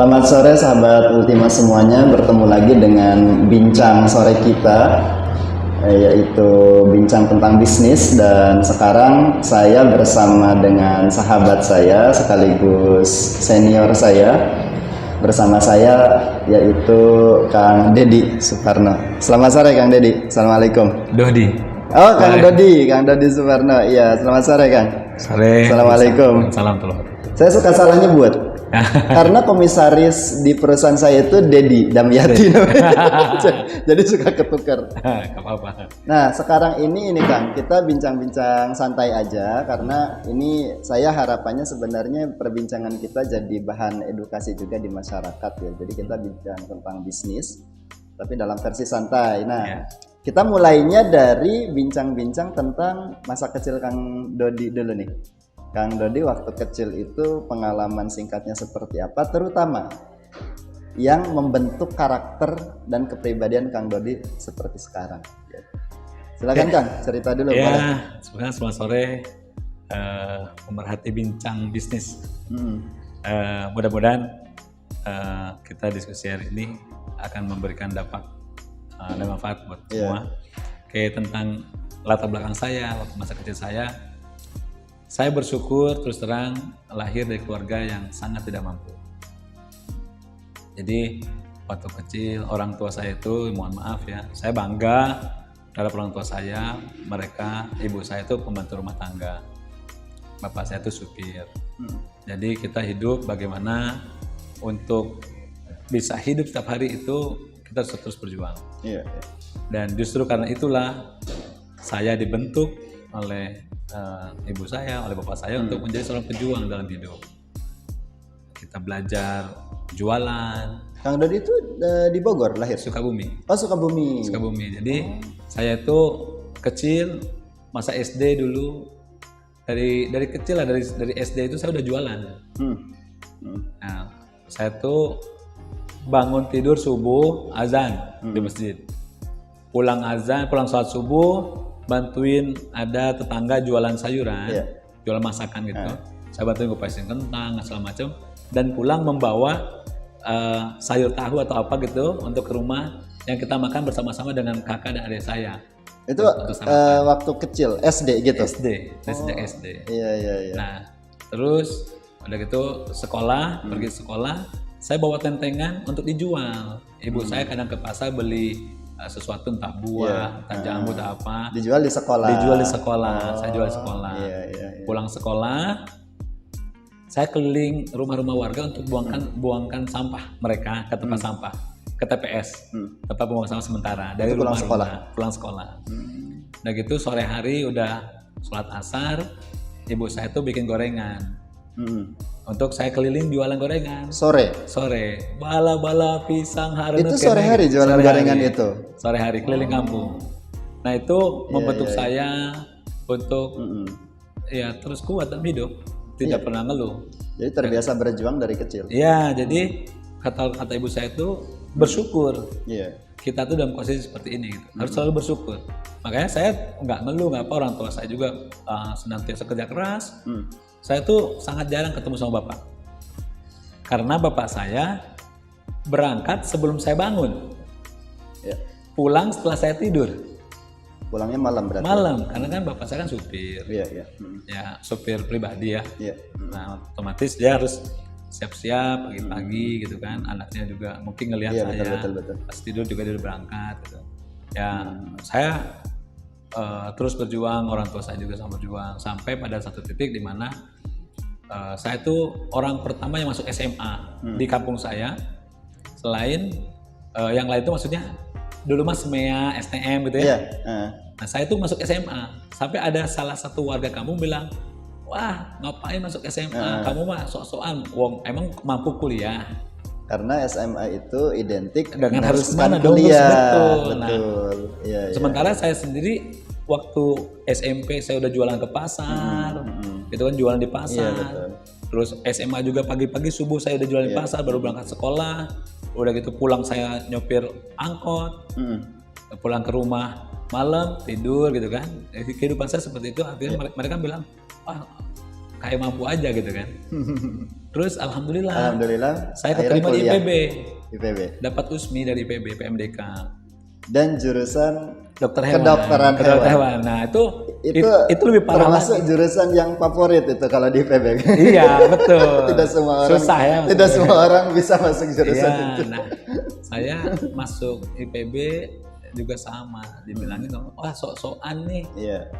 Selamat sore sahabat Ultima semuanya, bertemu lagi dengan bincang sore kita, yaitu bincang tentang bisnis. Dan sekarang saya bersama dengan sahabat saya sekaligus senior saya, bersama saya yaitu Kang Deddy Suparno. Selamat sore Kang Deddy. Assalamualaikum. Dodi. Oh, Kang Dodi Suparno. Iya, selamat sore Kang. Sore. Assalamualaikum. Salam telur. Saya suka salah nyebut. Karena komisaris di perusahaan saya itu Deddy Damyati namanya. Jadi suka ketukar. Gak apa-apa. Nah, sekarang ini Kang, kita bincang-bincang santai aja karena ini saya harapannya sebenarnya perbincangan kita jadi bahan edukasi juga di masyarakat ya. Jadi kita bincang tentang bisnis tapi dalam versi santai. Nah, kita mulainya dari bincang-bincang tentang masa kecil Kang Dodi dulu nih. Kang Dodi waktu kecil itu pengalaman singkatnya seperti apa, terutama yang membentuk karakter dan kepribadian Kang Dodi seperti sekarang. Silakan Kang, cerita dulu. Ya, sebenarnya selamat sore, pemerhati bincang bisnis. Mudah-mudahan kita diskusi hari ini akan memberikan dampak dan manfaat buat semua. Oke, tentang latar belakang saya waktu masa kecil saya bersyukur terus terang lahir dari keluarga yang sangat tidak mampu. Jadi waktu kecil orang tua saya itu, mohon maaf ya, saya bangga terhadap orang tua saya. Mereka, ibu saya itu pembantu rumah tangga, bapak saya itu supir. Jadi kita hidup bagaimana untuk bisa hidup setiap hari itu kita harus terus berjuang. Dan justru karena itulah saya dibentuk oleh ibu saya, oleh bapak saya untuk menjadi seorang pejuang dalam hidup. Kita belajar jualan. Kang Dodi itu di Bogor lahir? Sukabumi. Oh, Sukabumi. Jadi saya itu kecil masa SD dulu, dari kecil lah, dari SD itu saya udah jualan. Nah, saya tuh bangun tidur subuh azan di masjid. Pulang sholat subuh, bantuin ada tetangga jualan sayuran, jualan masakan gitu. Saya bantuin kupasin kentang, segala macam, dan pulang membawa sayur tahu atau apa gitu untuk ke rumah yang kita makan bersama-sama dengan kakak dan adik saya. Itu waktu kecil SD gitu. Sejak SD. Iya. Nah, terus udah gitu sekolah, pergi sekolah, saya bawa tentengan untuk dijual. Ibu saya kadang ke pasar beli sesuatu, entah buah, entah jambu, entah apa. Dijual di sekolah. Saya jual di sekolah. Pulang sekolah, saya keliling rumah-rumah warga untuk buangkan sampah mereka ke tempat sampah, ke TPS, tempat pembuangan sampah sementara. Dari rumah pulang sekolah. Nah gitu sore hari udah sholat asar, ibu saya tuh bikin gorengan. Untuk saya keliling jualan gorengan. Sore. Bala-bala pisang harun. Itu sore hari jualan gorengan itu. Sore hari keliling kampung. Nah itu membentuk saya untuk ya terus kuat dalam hidup, tidak pernah ngeluh. Jadi terbiasa berjuang dari kecil. Iya, jadi kata ibu saya itu bersyukur. Kita tuh dalam posisi seperti ini, gitu. Harus selalu bersyukur. Makanya saya nggak ngeluh, nggak apa, orang tua saya juga senantiasa kerja keras. Saya tuh sangat jarang ketemu sama bapak, karena bapak saya berangkat sebelum saya bangun, pulang setelah saya tidur. Pulangnya malam berarti? Malam, karena kan bapak saya kan supir, ya supir pribadi ya. Nah otomatis dia harus siap-siap pagi-pagi gitu kan, anaknya juga mungkin ngelihat saya betul. Pas tidur juga dia udah berangkat gitu. Ya saya terus berjuang, orang tua saya juga sama berjuang, sampai pada satu titik di mana saya tuh orang pertama yang masuk SMA di kampung saya. Selain yang lain itu maksudnya dulu mas SMEA, STM gitu ya. Nah saya tuh masuk SMA, sampai ada salah satu warga kampung bilang, wah ngapain masuk SMA, kamu mah sok-sokan, wong emang mampu kuliah. Karena SMA itu identik dengan harus kuliah. Betul. Sementara saya sendiri waktu SMP saya udah jualan ke pasar, gitu kan, jualan di pasar. Terus SMA juga pagi-pagi subuh saya udah jualan di pasar, baru berangkat sekolah. Udah gitu pulang saya nyopir angkot, pulang ke rumah malam tidur gitu kan. Kehidupan saya seperti itu. Akhirnya mereka bilang, kayak mampu aja gitu kan. Terus alhamdulillah saya akhirnya keterima di IPB. Dapat USMI dari IPB, PMDK. Dan jurusan kedokteran hewan. Nah, itu lebih parah termasuk lagi. Jurusan yang favorit itu kalau di IPB. Iya, betul. Tidak semua orang susah ya. Tidak semua orang bisa masuk jurusan itu. Nah, saya masuk IPB juga sama, dibilangin wah sok-sokan nih.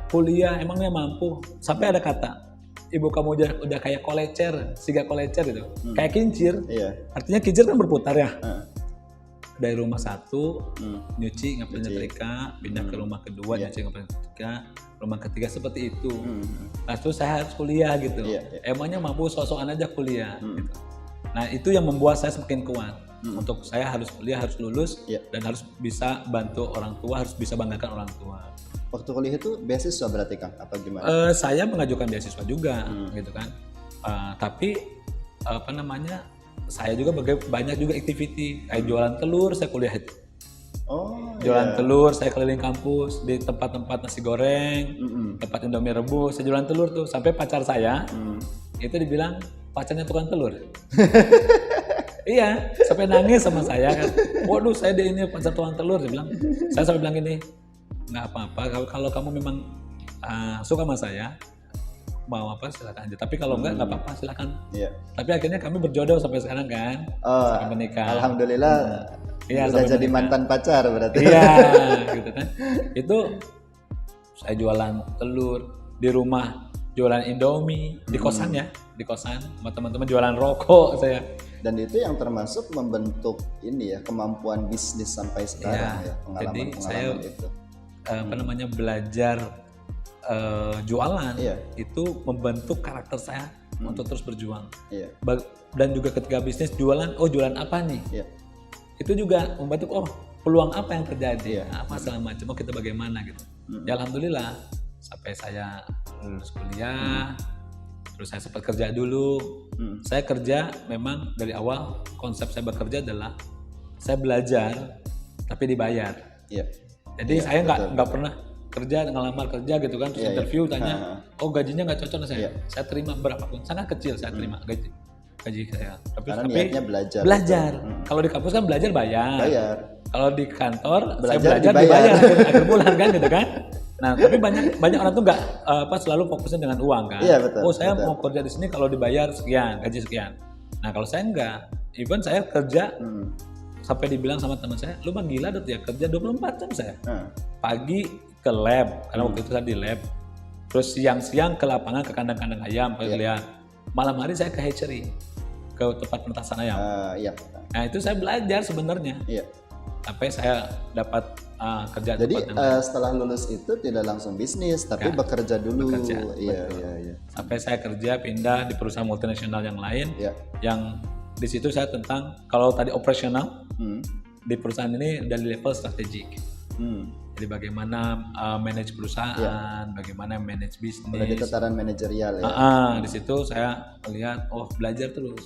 Kuliah emangnya mampu. Sampai ada kata, ibu kamu udah kayak kolecer, siga kolecer gitu. Kayak kincir. Artinya kincir kan berputar ya. Dari rumah satu nyuci ngapain nyetrika, pindah ke rumah kedua nyuci ngapain nyetrika, rumah ketiga seperti itu. Lalu saya harus kuliah gitu. Emangnya mampu sok-sokan aja kuliah gitu. Nah, itu yang membuat saya semakin kuat. Untuk saya harus kuliah, harus lulus dan harus bisa bantu orang tua, harus bisa banggakan orang tua. Waktu kuliah itu beasiswa berarti Kang apa gimana? Saya mengajukan beasiswa juga gitu kan. Tapi saya juga banyak juga activity kayak jualan telur, saya kuliah itu. Jualan telur, saya keliling kampus di tempat-tempat nasi goreng, tempat Indomie rebus, saya jualan telur tuh sampai pacar saya itu dibilang pacarnya tukang telur. Iya, sampai nangis sama saya kan. Waduh, saya ini pacar tukang telur, dia bilang. Saya sampai bilang gini, nggak apa-apa kalau kamu memang suka sama saya, mau apa silakan aja. Tapi kalau enggak apa-apa silakan. Tapi akhirnya kami berjodoh sampai sekarang kan. Sampai menikah. Alhamdulillah. Udah jadi menikah. Mantan pacar berarti. Iya, gitu kan. Itu saya jualan telur di rumah, jualan Indomie di kosan ya, di kosan sama teman-teman jualan rokok saya. Dan itu yang termasuk membentuk ini ya kemampuan bisnis sampai sekarang ya pengalaman saya, itu. Belajar jualan itu membentuk karakter saya untuk terus berjuang. Dan juga ketika bisnis jualan apa nih? Itu juga membentuk peluang apa yang terjadi, apa segala macam, kita bagaimana gitu. Ya alhamdulillah sampai saya lulus kuliah, terus saya sempat kerja dulu. Saya kerja memang dari awal konsep saya bekerja adalah saya belajar tapi dibayar. Jadi saya nggak pernah kerja ngelamar kerja gitu kan, terus interview tanya, gajinya nggak cocok saya terima berapapun, sangat kecil saya terima gaji saya. Tapi niatnya belajar. Kalau di kampus kan belajar bayar. Kalau di kantor saya belajar dibayar akhir bulan kan gitu kan. Nah, tapi banyak orang tuh nggak selalu fokusnya dengan uang kan. Betul, saya mau kerja di sini kalau dibayar sekian, gaji sekian. Nah, kalau saya enggak, even saya kerja sampai dibilang sama teman saya, lu mah gila Dut ya, kerja 24 jam saya. Pagi ke lab, karena waktu itu saya di lab. Terus siang-siang ke lapangan ke kandang-kandang ayam, lihat. Malam hari saya ke hatchery, ke tempat penetasan ayam. Nah, itu saya belajar sebenarnya. Sampai saya dapat kerja. Jadi setelah lulus itu tidak langsung bisnis, tapi bekerja dulu. Sampai saya kerja pindah di perusahaan multinasional yang lain, yang di situ saya tentang kalau tadi operasional, di perusahaan ini dari level strategik. Jadi bagaimana manage perusahaan, bagaimana manage bisnis. Udah di tataran manajerial ya. Di situ saya melihat belajar terus.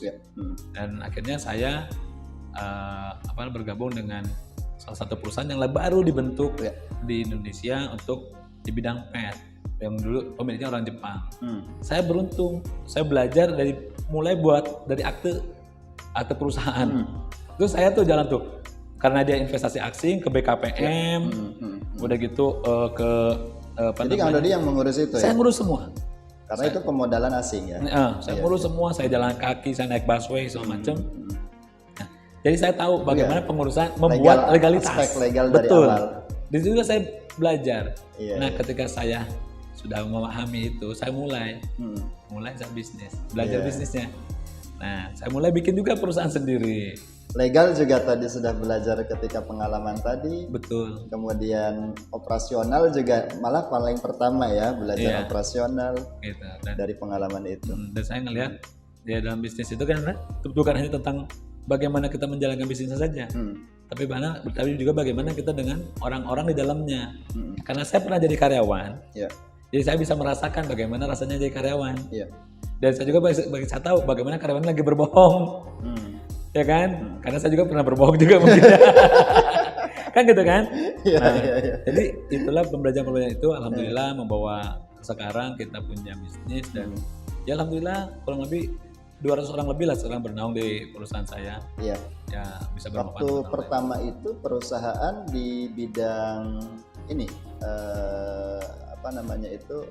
Dan akhirnya saya bergabung dengan salah satu perusahaan yang baru dibentuk di Indonesia untuk di bidang pet yang dulu pemiliknya orang Jepang. Saya beruntung, saya belajar mulai dari akte perusahaan. Terus saya tuh jalan tuh karena dia investasi asing ke BKPM, udah gitu ke jadi Kang Dodi yang mengurus itu saya ngurus semua. Karena itu pemodalan asing ya. Saya ngurus semua, saya jalan kaki, saya naik busway segala macam. Jadi saya tahu bagaimana pengurusan membuat legalitas. Aspek legal betul. Dari awal. Di situ juga saya belajar. Ketika saya sudah memahami itu, saya mulai saya bisnis, belajar bisnisnya. Nah, saya mulai bikin juga perusahaan sendiri. Legal juga tadi sudah belajar ketika pengalaman tadi. Betul. Kemudian operasional juga malah paling pertama ya belajar operasional gitu. Dari pengalaman itu. Dan saya ngelihat dalam bisnis itu kan bukan hanya tentang bagaimana kita menjalankan bisnisnya saja, tapi juga bagaimana kita dengan orang-orang di dalamnya. Karena saya pernah jadi karyawan, jadi saya bisa merasakan bagaimana rasanya jadi karyawan. Dan saya juga saya tahu bagaimana karyawan lagi berbohong, ya kan? Karena saya juga pernah berbohong juga mungkin, kan gitu kan? Jadi itulah pembelajaran itu, alhamdulillah membawa sekarang kita punya bisnis dan Ya alhamdulillah kurang lebih 200 orang lebih lah sekarang bernaung di perusahaan saya. Iya. Ya bisa bermanfaat. Waktu pertama itu perusahaan di bidang ini apa namanya itu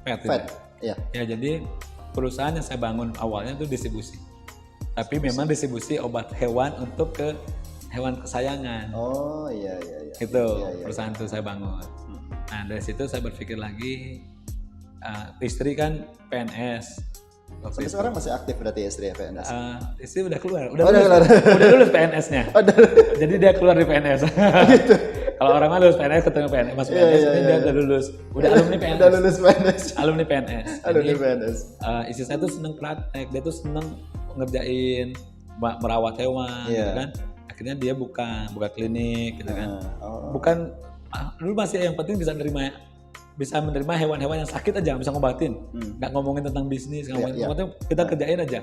pet. Ya. Ya jadi perusahaan yang saya bangun awalnya itu distribusi. Tapi memang distribusi obat hewan untuk ke hewan kesayangan. Oh iya. Itu perusahaan itu saya bangun. Nah dari situ saya berpikir lagi, istri kan PNS. Sampai sekarang masih aktif berarti istri ya PNS? Istri udah keluar, udah lulus PNS-nya. Jadi dia keluar di PNS. Gitu. Kalau orang mah lulus PNS ketemu PNS, masuk PNS, ini dia udah lulus, udah alumni PNS. Udah lulus PNS. Alumni PNS. Alumni PNS. Istri saya tuh seneng praktek, dia tuh seneng ngerjain merawat hewan, gitu kan. Akhirnya dia buka klinik, gitu kan. Bukan dulu masih yang penting bisa menerima hewan-hewan yang sakit aja, bisa ngobatin, nggak ngomongin tentang bisnis, kita kerjain aja.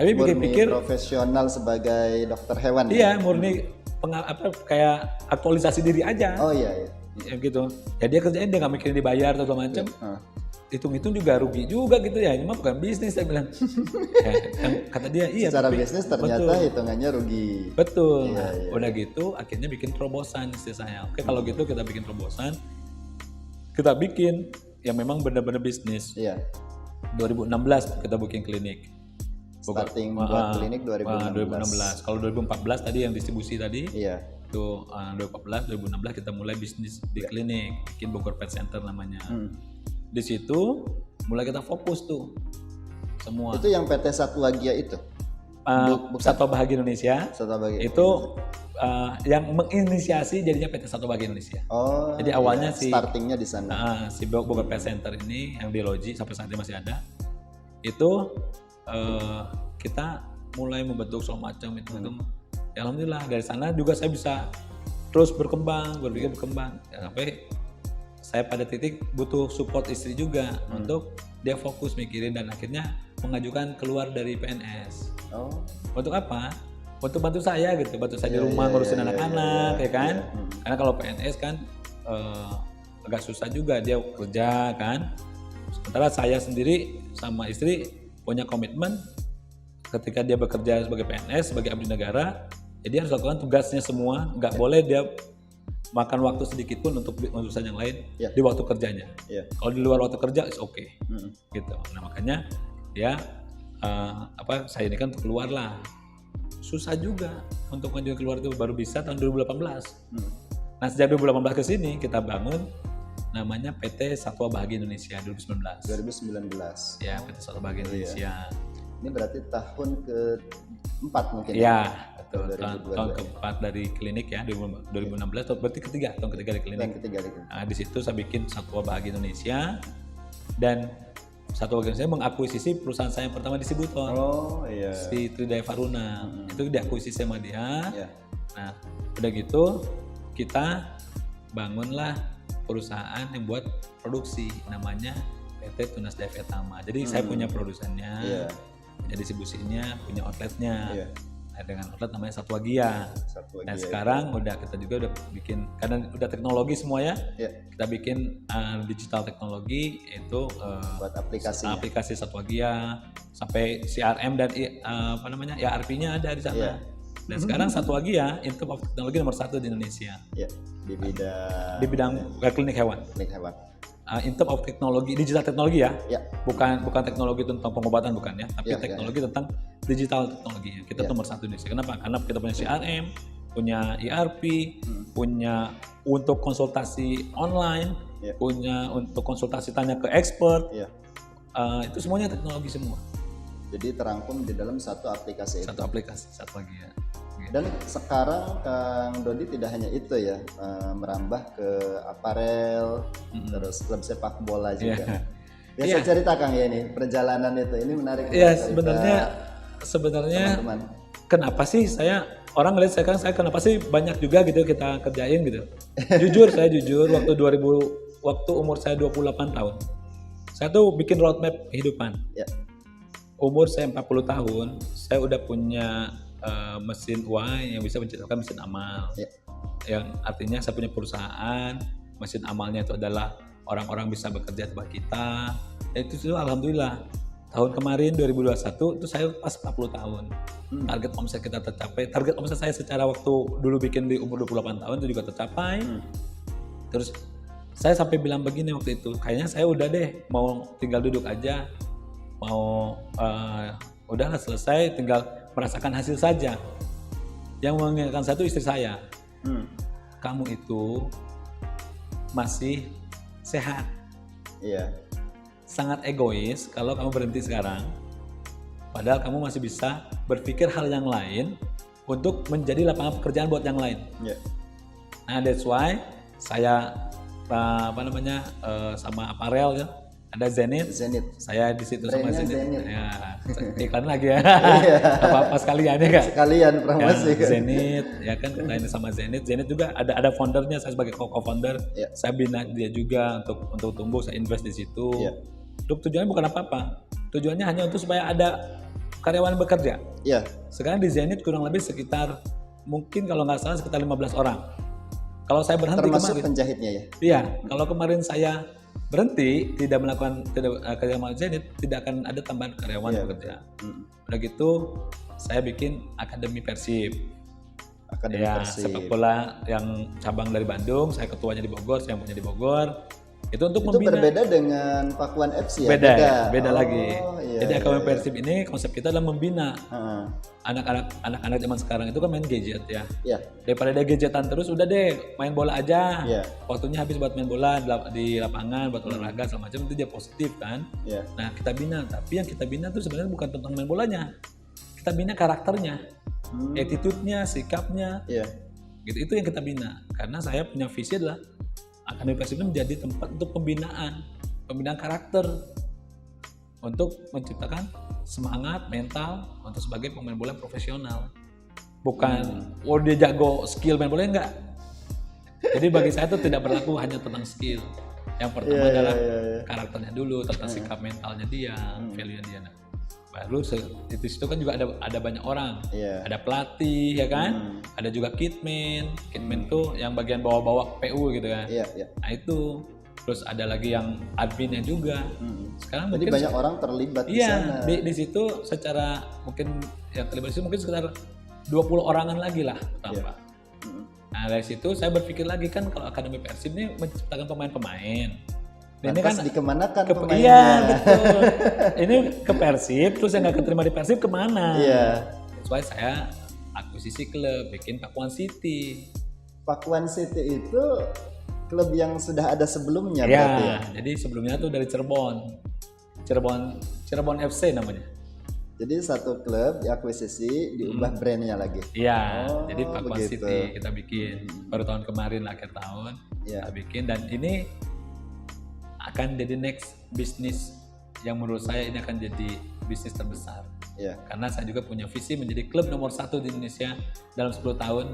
Tapi pikir-pikir profesional sebagai dokter hewan. Iya, murni kayak aktualisasi diri aja. Oh iya. Ya, gitu. Ya dia kerjain, dia nggak mikirin dibayar atau macam. Hitung-hitung juga rugi juga gitu ya. Ini mah bukan bisnis, saya bilang. Kata dia iya. Secara bisnis ternyata hitungannya rugi. Betul. Udah gitu, akhirnya bikin terobosan istri saya. Oke, kalau gitu kita bikin terobosan. Kita bikin yang memang benar-benar bisnis. Iya. 2016 kita bikin klinik. Starting buat klinik 2016. Kalau 2014 tadi yang distribusi tadi. Iya. Itu 2016 kita mulai bisnis di klinik, bikin Bogor Pet Center namanya. Di situ mulai kita fokus tuh semua. Itu yang PT Satwa Gia itu? Satwa Bahagia Indonesia. Satwa Bahagia. Itu yang menginisiasi jadinya PT Satwa Bahagia Indonesia. Oh. Jadi awalnya startingnya di sana. Si Bogor Pet Center ini yang di Loji sampai saat ini masih ada. Itu kita mulai membentuk semacam itu. Ya, alhamdulillah dari sana juga saya bisa terus berkembang, ya, sampai saya pada titik butuh support istri juga untuk dia fokus mikirin dan akhirnya mengajukan keluar dari PNS. Untuk apa? Untuk bantu saya gitu, bantu saya di rumah ngurusin anak-anak, ya kan? Karena kalau PNS kan agak susah juga, dia kerja kan. Sementara saya sendiri sama istri punya komitmen ketika dia bekerja sebagai PNS, sebagai abdi negara, jadi harus lakukan tugasnya semua, nggak boleh dia makan waktu sedikit pun untuk urusan yang lain di waktu kerjanya. Kalau di luar waktu kerja is oke, gitu. Nah makanya ya saya ini kan untuk keluar lah, susah juga untuk maju keluar itu baru bisa tahun 2018. Nah sejak 2018 ke sini kita bangun namanya PT Satwa Bahagia Indonesia 2019. Ya, PT Satwa Bahagia Indonesia. Ini berarti tahun ke-4 mungkin. Ya, betul. Tahun ke-4 dari klinik ya, 2016 berarti tahun ketiga di klinik. Nah, di situ saya bikin Satwa Bahagia Indonesia dan Satwa Bahagia Indonesia mengakuisisi perusahaan saya yang pertama distributor. Si Tridaya Faruna. Itu diakuisisi sama dia. Nah, udah gitu kita bangunlah perusahaan yang buat produksi namanya PT Tunas Daya Vietnama. Jadi saya punya produsennya, punya distribusinya, punya outletnya. Nah, dengan outlet namanya Satwa Gia. Dan sekarang kita juga udah bikin, karena udah teknologi semua ya. Kita bikin digital teknologi itu buat aplikasi Satwa Gia sampai CRM dan ERP-nya ada di sana. Dan sekarang Satwa Gia Institute of Teknologi nomor 1 di Indonesia. Di bidang klinik hewan. Institute of Teknologi, digital teknologi ya. Bukan teknologi tentang pengobatan bukan ya, tapi teknologi tentang digital teknologi. Kita nomor 1 di Indonesia. Kenapa? Karena kita punya CRM, punya ERP, punya untuk konsultasi online, punya untuk konsultasi tanya ke expert. Itu semuanya teknologi semua. Jadi terangkum di dalam satu aplikasi. Satwa Gia. Dan sekarang Kang Dodi tidak hanya itu ya, merambah ke aparel, terus klub sepak bola juga. Saya cerita Kang ya ini perjalanan itu, ini menarik. Iya sebenarnya teman-teman. Kenapa sih orang ngeliat saya kenapa sih banyak juga gitu kita kerjain gitu. Saya jujur waktu umur saya 28 tahun, saya tuh bikin roadmap kehidupan. Umur saya 40 tahun, saya udah punya mesin uang yang bisa menciptakan mesin amal. Yang artinya saya punya perusahaan, mesin amalnya itu adalah orang-orang bisa bekerja buat kita. Itu alhamdulillah. tahun kemarin 2021 itu saya pas 40 tahun. Target omset kita tercapai. Target omset saya secara waktu dulu bikin di umur 28 tahun itu juga tercapai. Terus saya sampai bilang begini waktu itu, kayaknya saya udah deh mau tinggal duduk aja, mau udahlah selesai, tinggal merasakan hasil saja. Yang mengingatkan saya itu istri saya, kamu itu masih sehat. Iya. Sangat egois kalau kamu berhenti sekarang, padahal kamu masih bisa berpikir hal yang lain untuk menjadi lapangan pekerjaan buat yang lain. Yeah. Nah, that's why saya sama aparel ya, ada Zenith. Saya di situ sama Zenith. Ya, iklan lagi ya. Apa-apa sekalian ya Kak? Sekalian promosi. Ya, Zenith, ya kan kita ini sama Zenith. Zenith juga ada foundernya, saya sebagai co-founder. Yeah. Saya bina dia juga untuk tumbuh, saya invest di situ. Yeah. Tujuannya bukan apa-apa. Tujuannya hanya untuk supaya ada karyawan bekerja. Yeah. Sekarang di Zenith kurang lebih sekitar, mungkin kalau nggak salah sekitar 15 orang. Kalau saya berhenti termasuk kemarin, penjahitnya ya? Iya, kalau kemarin saya berhenti tidak melakukan karyawan Zenith, tidak akan ada tambahan karyawan bekerja. Udah gitu saya bikin Akademi Persib. Persib. Sepak bola yang cabang dari Bandung, saya ketuanya di Bogor, saya yang punya di Bogor. Itu untuk itu membina. Berbeda dengan Pakuan FC ya? Beda lagi. Iya, jadi Akademi Persib ini konsep kita adalah membina anak-anak zaman sekarang itu kan main gadget ya. Yeah. Daripada dia gadgetan terus, udah deh main bola aja. Yeah. Waktunya habis buat main bola di lapangan, buat olahraga segala macam, itu dia positif kan. Yeah. Nah kita bina, tapi yang kita bina tuh sebenarnya bukan tentang main bolanya, kita bina karakternya, attitude-nya, sikapnya. Yeah. Gitu, itu yang kita bina. Karena saya punya visi adalah Akademi Persib ini menjadi tempat untuk pembinaan karakter, untuk menciptakan semangat mental untuk sebagai pemain bola profesional. Bukan, dia jago skill main bola, enggak. Jadi bagi saya itu tidak berlaku hanya tentang skill. Yang pertama adalah karakternya dulu, tentang sikap mentalnya dia, value dia. Nah, baru di situ kan juga ada banyak orang, ada pelatih ya kan, ada juga kitman tuh yang bagian bawa-bawa PU gitu kan. Nah itu, terus ada lagi yang adminnya juga. Sekarang jadi mungkin banyak orang terlibat di sana. Di situ secara mungkin yang terlibat di situ mungkin sekitar 20 orangan lagi lah tambah. Nah dari situ saya berpikir lagi kan, kalau Akademi Persib ini menciptakan pemain-pemain. Ini kan dikemanakan pemainnya? Iya betul. Ini ke Persib, terus yang nggak keterima di Persib kemana? Iya. Soalnya saya akuisisi klub, bikin Pakuan City. Pakuan City itu klub yang sudah ada sebelumnya berarti ya? Jadi sebelumnya tuh dari Cirebon FC namanya. Jadi satu klub diakuisisi, diubah brandnya lagi. Iya. Jadi Pakuan City kita bikin baru tahun kemarin, akhir tahun kita bikin, dan ini akan jadi next bisnis yang menurut saya ini akan jadi bisnis terbesar. Karena saya juga punya visi menjadi klub nomor 1 di Indonesia dalam 10 tahun,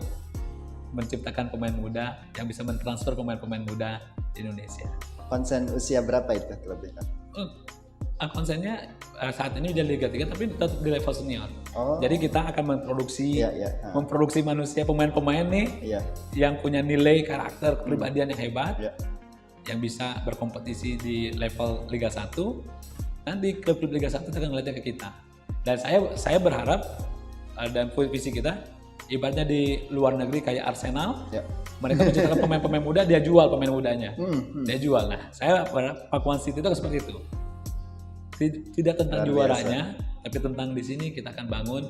menciptakan pemain muda yang bisa mentransfer pemain-pemain muda di Indonesia. Konsen usia berapa itu klubnya? Konsennya saat ini udah Liga 3 tapi tetap di level senior. Jadi kita akan memproduksi manusia, pemain-pemain nih yang punya nilai karakter, kepribadian yang hebat. Yang bisa berkompetisi di level Liga 1, nanti klub-klub Liga 1 akan ngeliatnya ke kita. Dan saya berharap, dan visi kita, ibaratnya di luar negeri kayak Arsenal, mereka menciptakan pemain-pemain muda, dia jual pemain mudanya. Dia jual. Nah, saya berharap Pakuan City itu seperti itu. Tidak tentang juaranya, tapi tentang di sini kita akan bangun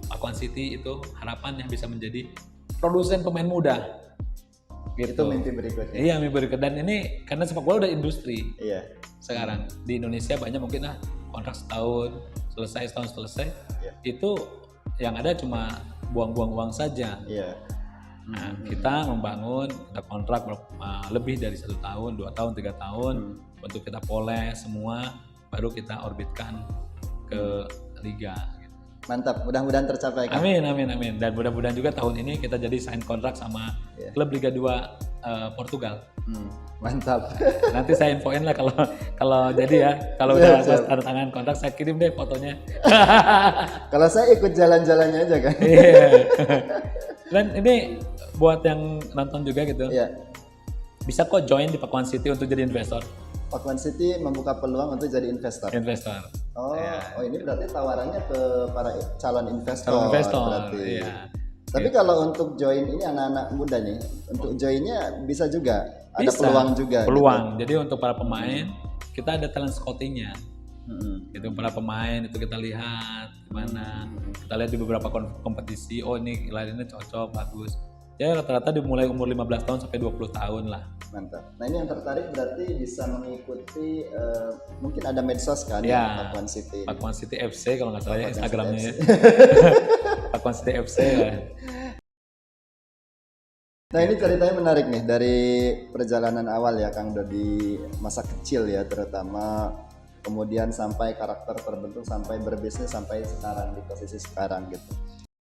Pakuan City itu harapannya bisa menjadi produsen pemain muda. Gitu. Itu mimpi berikutnya. Iya, mimpi berikutnya. Dan ini karena sepak bola udah industri. Sekarang di Indonesia banyak mungkin kontrak setahun selesai. Itu yang ada cuma buang-buang uang saja. Nah, kita membangun, kita kontrak lebih dari 1 tahun, 2 tahun, 3 tahun untuk kita poles semua, baru kita orbitkan ke liga. Mantap, mudah-mudahan tercapai kan? Amin. Dan mudah-mudahan juga tahun ini kita jadi sign kontrak sama klub Liga 2 Portugal. Mantap. Nanti saya infoin lah kalau jadi ya, kalau udah tanda tangan kontrak saya kirim deh fotonya. Kalau saya ikut jalan-jalannya aja kan. Dan ini buat yang nonton juga gitu. Bisa kok join di Pakuan City untuk jadi investor. Pakuan City membuka peluang untuk jadi investor. Oh ini berarti tawarannya ke para calon investor. Calon investor, berarti. iya. Tapi kalau untuk join ini anak-anak muda nih, untuk joinnya bisa juga, ada peluang juga. Peluang. Gitu. Jadi untuk para pemain kita ada talent scoutingnya. Itu para pemain itu kita lihat gimana. Kita lihat di beberapa kompetisi. Oh ini lainnya cocok, bagus. Ya rata-rata dimulai umur 15 tahun sampai 20 tahun lah. Mantap. Nah ini yang tertarik berarti bisa mengikuti mungkin ada medsos kan ya, Pakuan City. Pakuan City FC kalau nggak salah ya Instagramnya. Pakuan City FC ya. Nah ini ceritanya menarik nih dari perjalanan awal ya Kang Dodi, masa kecil ya terutama, kemudian sampai karakter terbentuk sampai berbisnis sampai sekarang di posisi sekarang gitu.